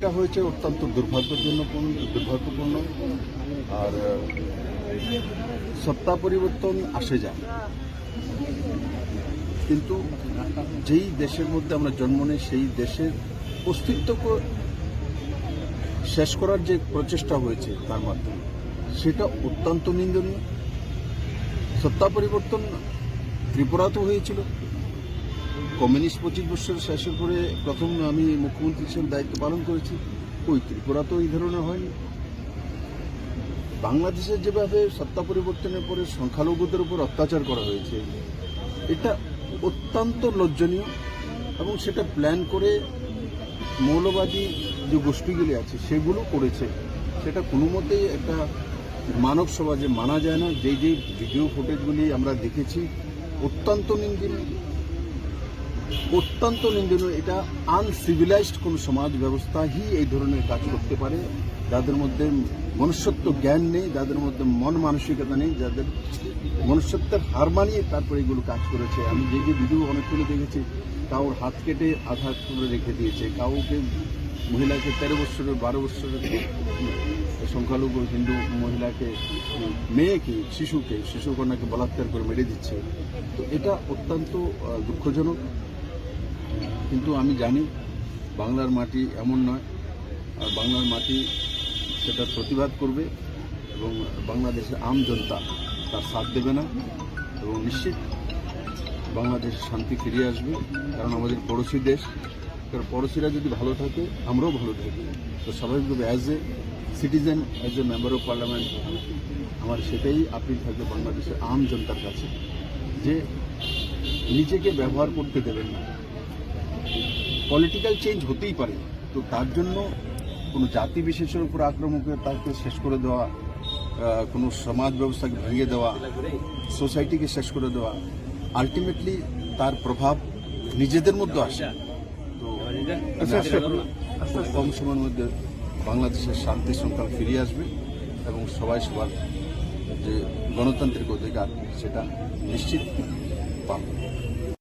এটা হয়েছে অত্যন্ত দুর্ভাগ্যপূর্ণ। আর সত্তা পরিবর্তন আসে যায়, কিন্তু যেই দেশের মধ্যে আমরা জন্ম নেই সেই দেশের অস্তিত্বকে শেষ করার যে প্রচেষ্টা হয়েছে তার মাধ্যমে, সেটা অত্যন্ত নিন্দনীয়। সত্তা পরিবর্তন ত্রিপুরাতেও হয়েছিল। কমিউনিস্ট 25 বছর শেষের পরে প্রথম আমি মুখ্যমন্ত্রী হিসেবে দায়িত্ব পালন করেছি, ওই ত্রিপুরাতেও এই ধরনের হয়নি। বাংলাদেশের যেভাবে সত্তা পরিবর্তনের পরে সংখ্যালঘুদের উপর অত্যাচার করা হয়েছে, এটা অত্যন্ত লজ্জনীয়। এবং সেটা প্ল্যান করে মৌলবাদী যে গোষ্ঠীগুলি আছে সেগুলো করেছে, সেটা কোনো মতেই একটা মানব সমাজে মানা যায় না। যেই ভিডিও ফুটেজগুলি আমরা দেখেছি অত্যন্ত নিন্দনীয়। এটা আনসিভিলাইজড কোনো সমাজ ব্যবস্থাই এই ধরনের কাজ করতে পারে, যাদের মধ্যে মনুষ্যত্ব জ্ঞান নেই, যাদের মধ্যে মন মানসিকতা নেই, যাদের মনুষ্যত্বের হার মানিয়ে তারপরে এগুলো কাজ করেছে। আমি যে ভিডিও অনেকগুলো দেখেছি, কাউর হাত কেটে আধা করে রেখে দিয়েছে, কাউকে মহিলাকে 13 বছরের 12 বছরের সংখ্যালঘু হিন্দু মহিলাকে, মেয়েকে, শিশুকন্যাকে বলাৎকার করে মেরে দিচ্ছে। তো এটা অত্যন্ত দুঃখজনক। কিন্তু আমি জানি বাংলার মাটি এমন নয়, আর বাংলার মাটি সেটা প্রতিবাদ করবে এবং বাংলাদেশের আম জনতা তার সাথ দেবে না, এবং নিশ্চিত বাংলাদেশ শান্তি ফিরিয়ে আসবে। কারণ আমাদের পড়োশি দেশ, কারণ পড়োশিরা যদি ভালো থাকে আমরাও ভালো থাকি। তো স্বাভাবিকভাবে as a citizen, as a member of parliament, আমার সেটাই আপিল থাকবে বাংলাদেশের আম জনতার কাছে, যে নিজেকে ব্যবহার করতে দেবেন না। পলিটিক্যাল চেঞ্জ হতেই পারে, তো তার জন্য কোনো জাতি বিশেষের উপর আক্রমণ করে তাকে শেষ করে দেওয়া, কোনো সমাজ ব্যবস্থাকে ভেঙে দেওয়া, সোসাইটিকে শেষ করে দেওয়া, আলটিমেটলি তার প্রভাব নিজেদের মধ্যে আসে। তো খুব কম সময়ের মধ্যে বাংলাদেশের শান্তি শৃঙ্খলা ফিরিয়ে আসবে এবং সবাই সবার যে গণতান্ত্রিক অধিকার সেটা নিশ্চিত পাবে।